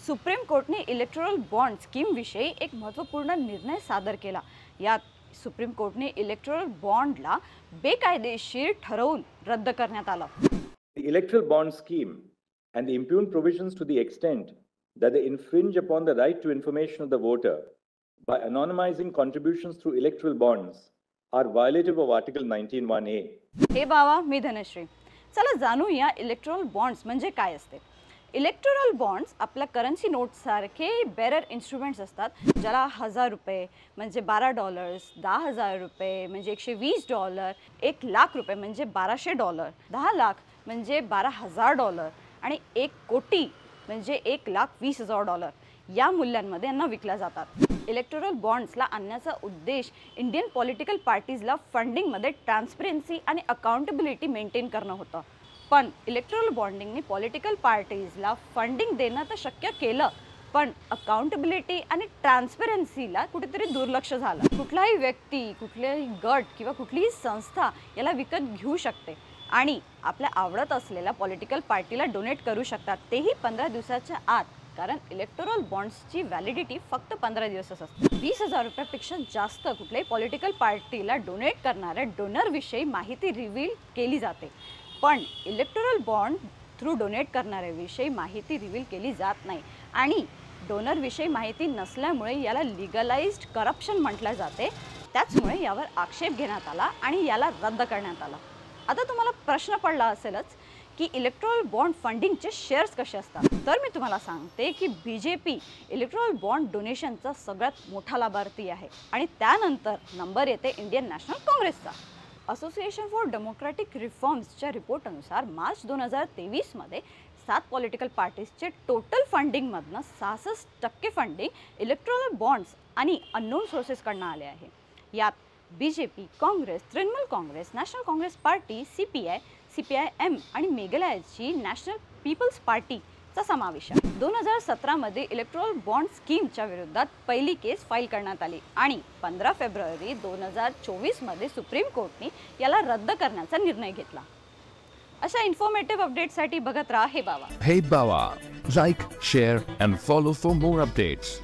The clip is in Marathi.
सुप्रीम कोर्टने इलेक्टोरल बॉन्ड स्कीम विषयी एक महत्त्वपूर्ण निर्णय सादर केला। यात सुप्रीम कोर्टने इलेक्टोरल बॉन्डला बेकायदेशीर ठरवून रद्द करण्यात आलं। The electoral bond scheme and the impugned provisions to the extent that they infringe upon the right to information of the voter by anonymizing contributions through electoral bonds are violative of Article 19(1)(a. हे बाबा मी धनश्री। चला जाणूया इलेक्टोरल बॉन्ड्स म्हणजे काय असते। इलेक्टोरल बॉन्ड्स आपल्या करन्सी नोट सारखे बेरर इन्स्ट्रुमेंट्स असतात, ज्याला 1000 रुपये म्हणजे $12, 10,000 रुपये म्हणजे $120, 1 लाख रुपये म्हणजे $1200, 10 लाख म्हणजे $12,000 आणि 1 कोटी म्हणजे $1,20,000 या मूल्यांमध्ये यांना विकल्या जातात। इलेक्टोरल बॉन्ड्सला आणण्याचा उद्देश इंडियन पॉलिटिकल पार्टीजला फंडिंगमध्ये ट्रान्सपरन्सी आणि अकाउंटेबिलिटी मेंटेन करणं होतं। पण इलेक्टोरल बॉन्डिंगने पॉलिटिकल पार्टीजला फंडिंग देणं तर शक्य केलं, पण अकाउंटेबिलिटी आणि ट्रान्सपरन्सीला कुठेतरी दुर्लक्ष झालं। कुठलाही व्यक्ती, कुठलाही गट किंवा कुठलीही संस्था याला विकत घेऊ शकते आणि आपल्या आवडत असलेल्या पॉलिटिकल पार्टीला डोनेट करू शकतात, तेही 15 दिवसाच्या आत, कारण इलेक्टोरल बॉन्ड्सची व्हॅलिडिटी फक्त 15 दिवसच असते। 20,000 रुपयापेक्षा जास्त कुठल्याही पॉलिटिकल पार्टीला डोनेट करणाऱ्या डोनरविषयी माहिती रिव्हील केली जाते, पण इलेक्टोरल बॉन्ड थ्रू डोनेट करणाऱ्याविषयी माहिती रिव्हील केली जात नाही आणि डोनरविषयी माहिती नसल्यामुळे याला लिगलाइज्ड करप्शन म्हटलं जाते। त्याचमुळे यावर आक्षेप घेण्यात आला आणि याला रद्द करण्यात आला। आता तुम्हाला प्रश्न पडला असेलच की इलेक्टोरल बॉन्ड फंडिंगचे शेअर्स कसे असतात, तर मी तुम्हाला सांगते की बीजेपी इलेक्टोरल बॉन्ड डोनेशनचा सगळ्यात मोठा लाभार्थी आहे आणि त्यानंतर नंबर येते इंडियन नॅशनल काँग्रेसचा। असोसिएशन फॉर डेमोक्रेटिक रिफॉर्म्सच्या रिपोर्टनुसार मार्च 2023 मध्ये 7 पॉलिटिकल पार्टीजचे टोटल फंडिंगमधनं 66% फंडिंग इलेक्टोरल बॉन्ड्स आणि अननोन सोर्सेसकडनं आले आहे। यात BJP, Congress, Trinamool Congress, national Congress party, CPI, CPIM आणि मेघालयाची नॅशनल पीपल्स पार्टीचा समावेश आहे। 2017 मध्ये इलेक्टोरल बॉन्ड स्कीमच्या विरोधात पहिली केस फाईल करण्यात आली आणि 15 फेब्रुवारी 2024 मध्ये सुप्रीम कोर्टने याला रद्द करण्याचा निर्णय घेतला। अशा इन्फॉर्मेटिव्ह अपडेट्ससाठी बघत राहा हे बाबा। Hey Bawa, like, share and follow for more updates.